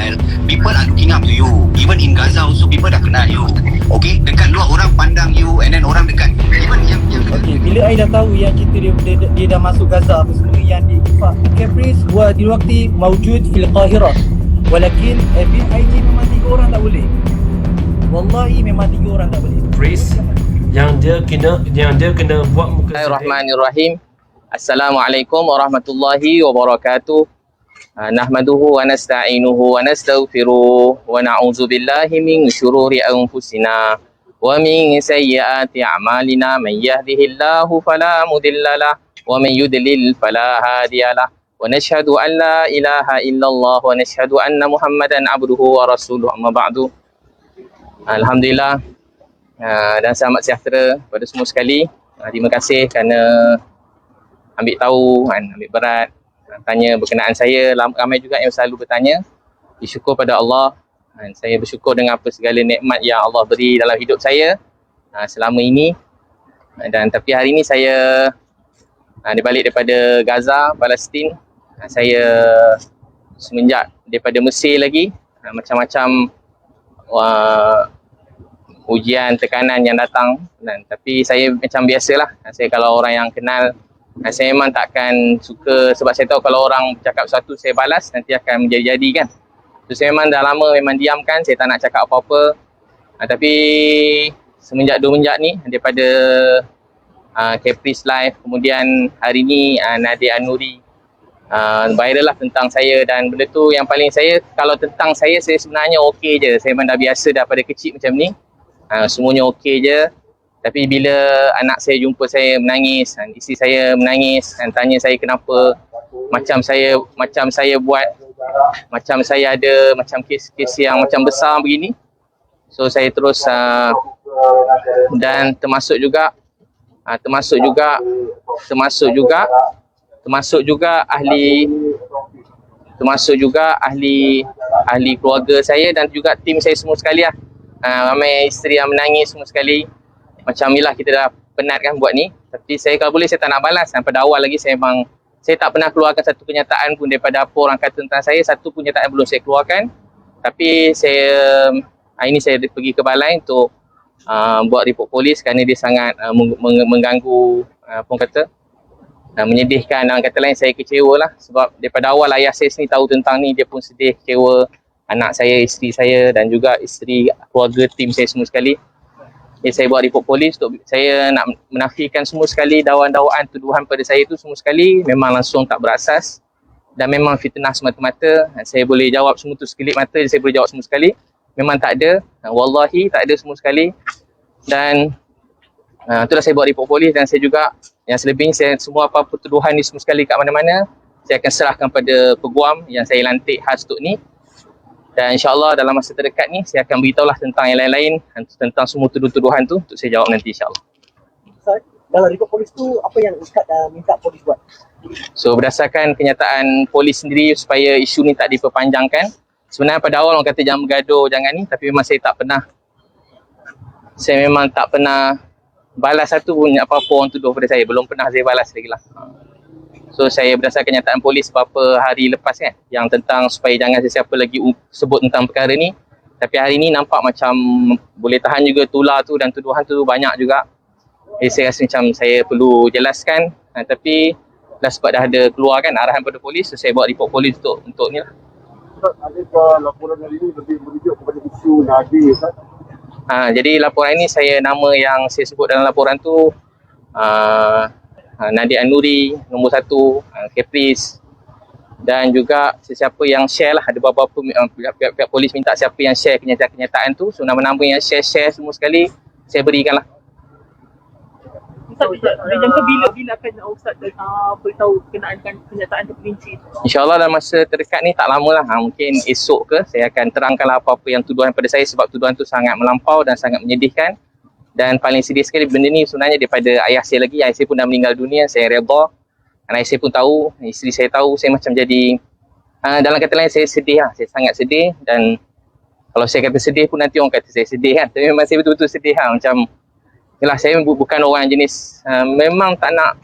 Israel, people are looking up to you. Even in Gaza also, people dah kenal you. Okay, dekat luar orang pandang you, and then orang dekat, even yang Okey, bila I dah tahu yang kita dia dah masuk Gaza apa semua yang di Caprice wa dilwakti mawjud fil Qahirah. Walakin IG memang 3 orang tak boleh. Wallahi memang 3 orang tak boleh. Chris yang dia kena buat muka sedih. Bismillahirrahmanirrahim. Assalamualaikum warahmatullahi wabarakatuh. Nahmaduhu wa nasta'inuhu wa nastaghfiruh wa na'udzu billahi min syururi anfusina wa min sayyiati a'malina. Man yahdihillahu fala mudhillalah wa man yudlil fala hadiyalah. Wa nashhadu an la ilaha illallah wa nashhadu anna Muhammadan abduhu wa rasuluh. Amma ba'du. Alhamdulillah dan selamat sejahtera pada semua sekali. Terima kasih kerana ambil tahu, ambil berat, tanya berkenaan saya. Ramai juga yang selalu bertanya. Bersyukur pada Allah. Saya bersyukur dengan apa segala nikmat yang Allah beri dalam hidup saya selama ini. Dan tapi hari ini saya balik daripada Gaza, Palestin. Saya semenjak daripada Mesir lagi, macam-macam ujian, tekanan yang datang. Tapi saya macam biasalah. Saya kalau orang yang kenal, saya memang takkan suka, sebab saya tahu kalau orang cakap sesuatu saya balas, nanti akan menjadi-jadi kan. So saya memang dah lama memang diamkan, saya tak nak cakap apa-apa. Tapi semenjak ni daripada Caprice Live, kemudian hari ni Nadia Nuri viral lah tentang saya, dan benda tu yang paling saya, kalau tentang saya sebenarnya okey je. Saya memang dah biasa daripada kecil macam ni. Semuanya okey je. Tapi bila anak saya jumpa saya menangis, isteri saya menangis dan tanya saya kenapa, macam saya buat, macam saya ada macam kes-kes yang macam besar begini. So saya terus dan termasuk juga ahli keluarga saya dan juga tim saya semua sekali lah. Ramai isteri yang menangis semua sekali. Macam inilah, kita dah penat kan buat ni. Tapi saya kalau boleh saya tak nak balas. Pada awal lagi saya tak pernah keluarkan satu kenyataan pun daripada apa orang kata tentang saya. Satu pun kenyataan belum saya keluarkan. Tapi hari ni saya pergi ke balai untuk buat report polis kerana dia sangat mengganggu, menyedihkan. Dalam kata lain, saya kecewa lah. Sebab daripada awal ayah saya sendiri tahu tentang ni, dia pun sedih, kecewa. Anak saya, isteri saya dan juga isteri, keluarga, tim saya semua sekali. Jadi saya buat report polis untuk saya nak menafikan semua sekali dakwaan-dakwaan, tuduhan pada saya tu semua sekali memang langsung tak berasas dan memang fitnah semata-mata. Saya boleh jawab semua tu sekelip mata, saya boleh jawab semua sekali. Memang tak ada, wallahi tak ada semua sekali. Dan itulah saya buat report polis, dan saya juga yang selebihnya, saya semua apa-apa tuduhan ni semua sekali kat mana-mana saya akan serahkan pada peguam yang saya lantik khas untuk ni. Dan insyaAllah dalam masa terdekat ni saya akan beritahulah tentang yang lain-lain, tentang semua tuduhan tu untuk saya jawab nanti insyaAllah. Dalam report polis tu, apa yang Ustaz minta polis buat? So berdasarkan kenyataan polis sendiri supaya isu ni tak diperpanjangkan. Sebenarnya pada awal orang kata jangan bergaduh, jangan ni, tapi memang saya memang tak pernah balas satu pun apa-apa orang tuduh pada saya. Belum pernah saya balas lagi lah. So saya berdasarkan kenyataan polis beberapa hari lepas kan, yang tentang supaya jangan sesiapa lagi sebut tentang perkara ni. Tapi hari ni nampak macam boleh tahan juga tular tu, dan tuduhan tu banyak juga. Jadi saya rasa macam saya perlu jelaskan. Tapi dah sebab dah ada keluar kan arahan pada polis, so saya buat report polis untuk ni lah. Adakah laporan hari ini lebih merujuk kepada isu Nadia, Ustaz? Jadi laporan ini, nama yang saya sebut dalam laporan tu Nadia Nuri nombor 1, Caprice, dan juga sesiapa yang share lah. Ada beberapa pihak polis minta siapa yang share kenyataan tu. So nama-nama yang share semua sekali saya berikan lah. Ustaz, dia jangka bila akan Ustaz beritahu kenaan kenyataan terperinci? InsyaAllah dalam masa terdekat ni tak lama lah. Mungkin esok ke saya akan terangkanlah apa-apa yang tuduhan pada saya, sebab tuduhan tu sangat melampau dan sangat menyedihkan. Dan paling sedih sekali benda ni sebenarnya daripada ayah saya lagi. Ayah saya pun dah meninggal dunia, saya redha. Dan ayah saya pun tahu, isteri saya tahu, saya macam jadi dalam kata lain saya sedih lah. Saya sangat sedih, dan kalau saya kata sedih pun nanti orang kata saya sedih kan. Tapi memang saya betul-betul sedih lah. Macam yalah, saya bukan orang jenis memang tak nak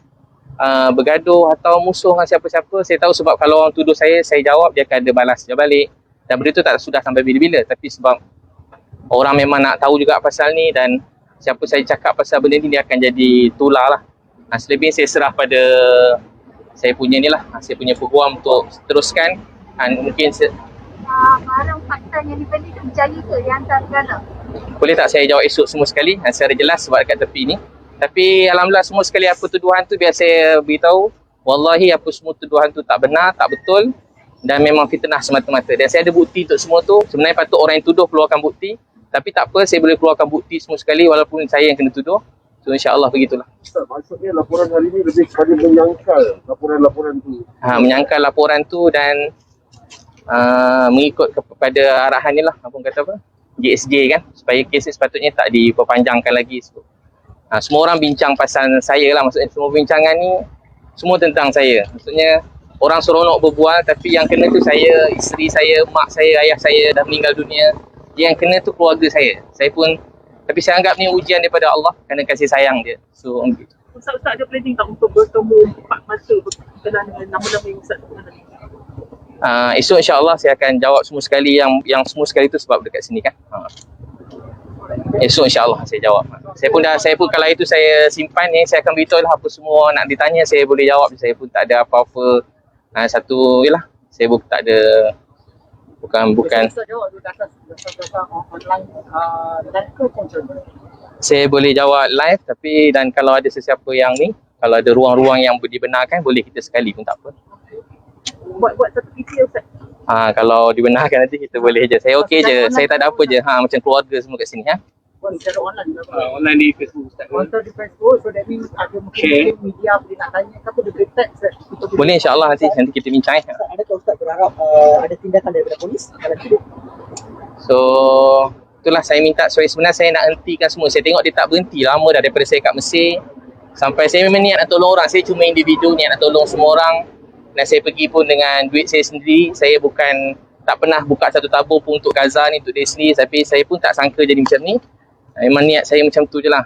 bergaduh atau musuh dengan siapa-siapa. Saya tahu sebab kalau orang tuduh saya jawab, dia akan ada balas dia balik. Dan benda tu tak sudah sampai bila-bila, tapi sebab orang memang nak tahu juga pasal ni, dan siapa saya cakap pasal benda ni dia akan jadi tular lah. Selebihnya saya serah pada saya punya ni lah, saya punya peguam untuk teruskan. Mungkin barang fakta yang dibeli tu berjaya ke yang hantar negara? boleh tak saya jawab esok semua sekali secara jelas sebab dekat tepi ni. Tapi alhamdulillah semua sekali apa tuduhan tu biar saya beritahu, wallahi apa semua tuduhan tu tak benar, tak betul dan memang fitnah semata-mata. Dan saya ada bukti untuk semua tu. Sebenarnya patut orang yang tuduh keluarkan bukti, tapi tak apa, saya boleh keluarkan bukti semua sekali walaupun saya yang kena tuduh. So insya-Allah begitulah. Ustaz, maksudnya laporan hari ini lebih kepada menyangkal laporan-laporan tu. Menyangkal laporan tu dan mengikut kepada arahan ni lah, apa kata apa, GSJ kan, supaya kes ni sepatutnya tak diperpanjangkan lagi. Semua orang bincang pasal saya lah, maksudnya semua bincangan ni semua tentang saya. Maksudnya orang seronok berbual, tapi yang kena tu saya, isteri saya, mak saya, ayah saya dah meninggal dunia. Yang kena tu keluarga saya. Saya pun, tapi saya anggap ni ujian daripada Allah kerana kasih sayang dia. So Ustaz ada planning tak untuk bertemu 4 masa berkenaan dengan nama-nama yang Ustaz sebutkan tadi? esok insya-Allah saya akan jawab semua sekali yang semua sekali tu sebab dekat sini kan. Esok insya-Allah saya jawab. Saya pun kalau itu saya simpan ni, saya akan beritahu lah apa semua nak ditanya, saya boleh jawab. Saya pun tak ada apa-apa satu yalah. Saya pun tak ada bukan saya boleh jawab live, tapi dan kalau ada sesiapa yang ni, kalau ada ruang-ruang yang dibenarkan boleh kita sekali pun tak apa. Buat satu video Ustaz. Kalau dibenarkan nanti kita boleh je. Saya okey je. Saya tak ada apa je. Macam keluarga semua kat sini Secara online Online di Facebook Ustaz. di Facebook, so that means ada mungkin media boleh nak tanya ke apa, dia boleh text boleh insya-Allah nanti kita bincang. Adakah Ustaz berharap ada tindakan daripada polis kalau tidak? So itulah saya minta. So sebenarnya saya nak hentikan semua. Saya tengok dia tak berhenti lama dah daripada saya kat Mesir. Sampai saya memang niat nak tolong orang. Saya cuma individu niat nak tolong semua orang. Dan saya pergi pun dengan duit saya sendiri. Saya bukan tak pernah buka satu tabung pun untuk Gaza ni, untuk dia sendiri. Tapi saya pun tak sangka jadi macam ni. Memang niat saya macam tu je lah.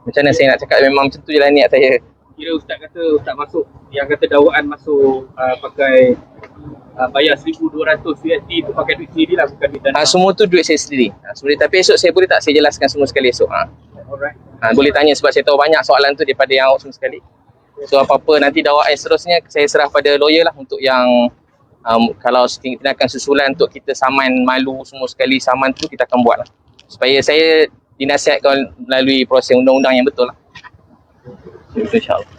Macam mana saya nak cakap, memang macam tu je lah niat saya. Kira Ustaz kata Ustaz masuk, yang kata dakwaan masuk pakai bayar 1,200 USD tu pakai duit sendiri lah, bukan duit dana. Semua tu duit saya sendiri. Tapi esok saya boleh tak saya jelaskan semua sekali esok. Alright. Boleh tanya sebab saya tahu banyak soalan tu daripada yang awak semua sekali. So apa-apa nanti dakwaan seterusnya saya serah pada lawyer lah untuk yang kalau tindakan susulan untuk kita saman malu semua sekali, saman tu kita akan buat lah. Supaya saya dinasihatkan melalui proses undang-undang yang betul lah. Itu insyaAllah.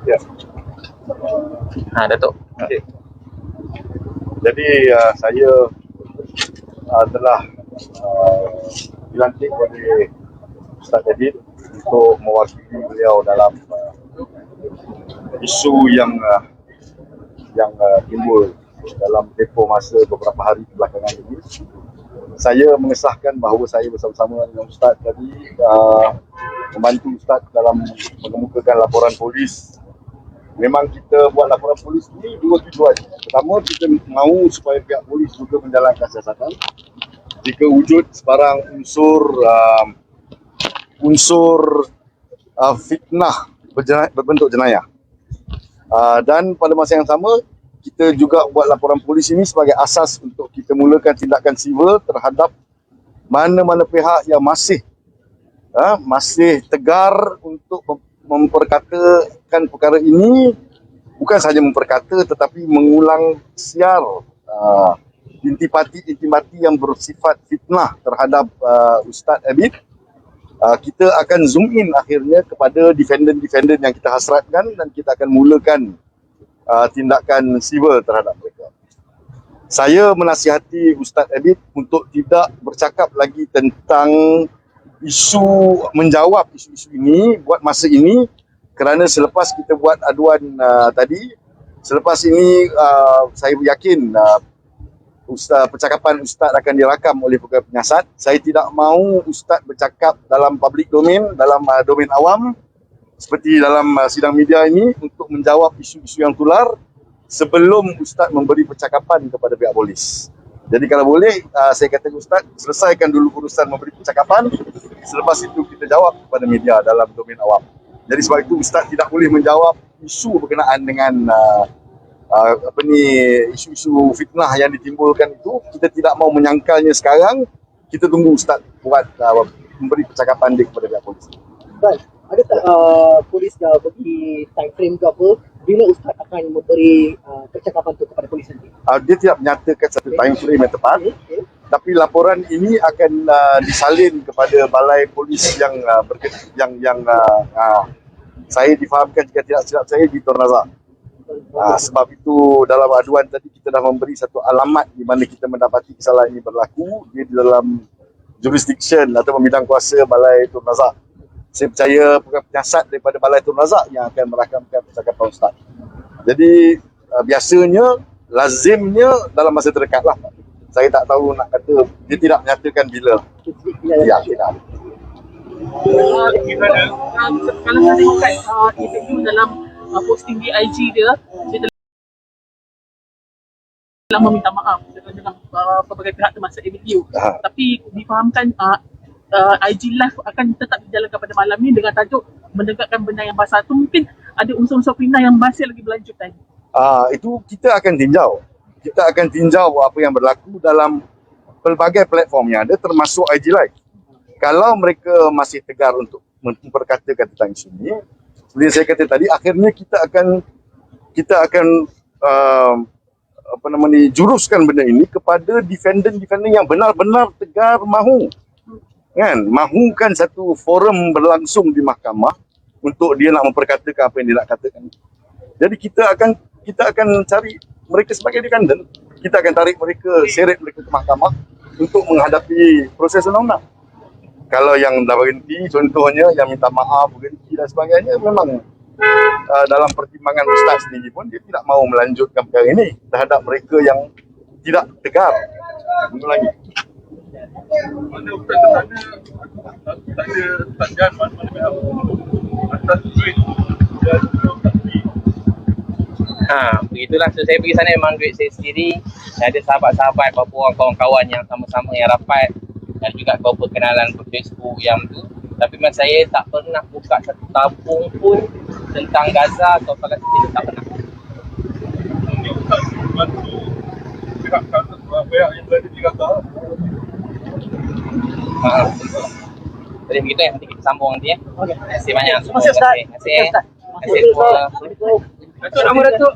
Ya. Datuk. Okay. Jadi saya telah dilantik oleh Ustaz David untuk mewakili beliau dalam isu yang timbul dalam tempoh masa beberapa hari belakangan ini. Saya mengesahkan bahawa saya bersama-sama dengan Ustaz tadi membantu Ustaz dalam mengemukakan laporan polis. Memang kita buat laporan polis ini dua tujuan. Pertama, kita mahu supaya pihak polis juga menjalankan siasatan. Jika wujud sebarang unsur fitnah berbentuk jenayah. Dan pada masa yang sama, kita juga buat laporan polis ini sebagai asas untuk kita mulakan tindakan sivil terhadap mana-mana pihak yang masih tegar untuk memperkatakan perkara ini, bukan sahaja memperkata tetapi mengulang siar intipati yang bersifat fitnah terhadap Ustaz Abid. Kita akan zoom in akhirnya kepada defendant yang kita hasratkan dan kita akan mulakan tindakan sivil terhadap mereka. Saya menasihati Ustaz Abid untuk tidak bercakap lagi tentang menjawab isu-isu ini buat masa ini, kerana selepas kita buat aduan tadi, selepas ini saya yakin percakapan Ustaz akan dirakam oleh pegawai penyiasat. Saya tidak mahu Ustaz bercakap dalam public domain, dalam domain awam seperti dalam sidang media ini untuk menjawab isu-isu yang tular sebelum Ustaz memberi percakapan kepada pihak polis. Jadi kalau boleh, saya kata Ustaz, selesaikan dulu urusan memberi percakapan, selepas itu kita jawab kepada media dalam domain awam. Jadi sebab itu Ustaz tidak boleh menjawab isu berkenaan dengan isu-isu fitnah yang ditimbulkan itu, kita tidak mau menyangkalnya sekarang. Kita tunggu Ustaz buat memberi percakapan dia kepada pihak polis. Baik, ada tak polis dah bagi time frame ke apa bila Ustaz akan memberi percakapan tu kepada polis nanti? Dia tidak menyatakan satu time frame yang tepat, tapi laporan ini akan disalin kepada balai polis yang saya difahamkan jika tidak silap saya di Tun Razak. Sebab itu dalam aduan tadi kita dah memberi satu alamat di mana kita mendapati kesalahan ini berlaku. Dia di dalam jurisdiction atau bidang kuasa Balai Tun Razak. Saya percaya penyiasat daripada Balai Tun Razak yang akan merakamkan percakapan Ustaz. Jadi biasanya, lazimnya dalam masa terdekat lah. Saya tak tahu nak kata, dia tidak menyatakan bila. Ya, tidak. Kalau saya tengok kat interview dalam posting di IG dia telah meminta maaf dengan pelbagai pihak termasuk ABU. Tapi difahamkan IG live akan tetap dijalankan pada malam ni dengan tajuk menegakkan benda yang basah. Tu mungkin ada unsur-unsur fitnah yang masih lagi berlanjutan. Itu kita akan tinjau. Kita akan tinjau apa yang berlaku dalam pelbagai platform yang ada termasuk IG live. Kalau mereka masih tegar untuk memperkatakan tentang isu ini, seperti saya kata tadi, akhirnya kita akan juruskan benda ini kepada defendant yang benar-benar tegar mahu mahukan satu forum berlangsung di mahkamah untuk dia nak memperkatakan apa yang dia nak katakan. Jadi kita akan cari mereka sebagai defendant, kita akan tarik mereka, seret mereka ke mahkamah untuk menghadapi proses undang-undang. Kalau yang dah berhenti, contohnya yang minta maaf, berhenti dan sebagainya, memang dalam pertimbangan Ustaz sendiri pun dia tidak mahu melanjutkan perkara ini terhadap mereka yang tidak tegar. Lagi. Mana Ustaz tanya, tak ada sajian mana-mana atas duit dan Ustaz sendiri. Begitulah. So saya pergi sana memang duit saya sendiri. Ada sahabat-sahabat, beberapa orang kawan-kawan yang sama-sama yang rapat dan juga beberapa kenalan di Facebook yang tu. Tapi memang saya tak pernah buka satu tabung pun tentang Gaza atau Palestin, tak pernah. Ini Ustaz bantu pihak yang berada di Gaza. Jadi begitu ya, nanti kita sambung nanti ya. Okey. Terima kasih banyak. Terima kasih Ustaz. Terima kasih. Terima kasih. Terima kasih semua. Datuk, nama Datuk.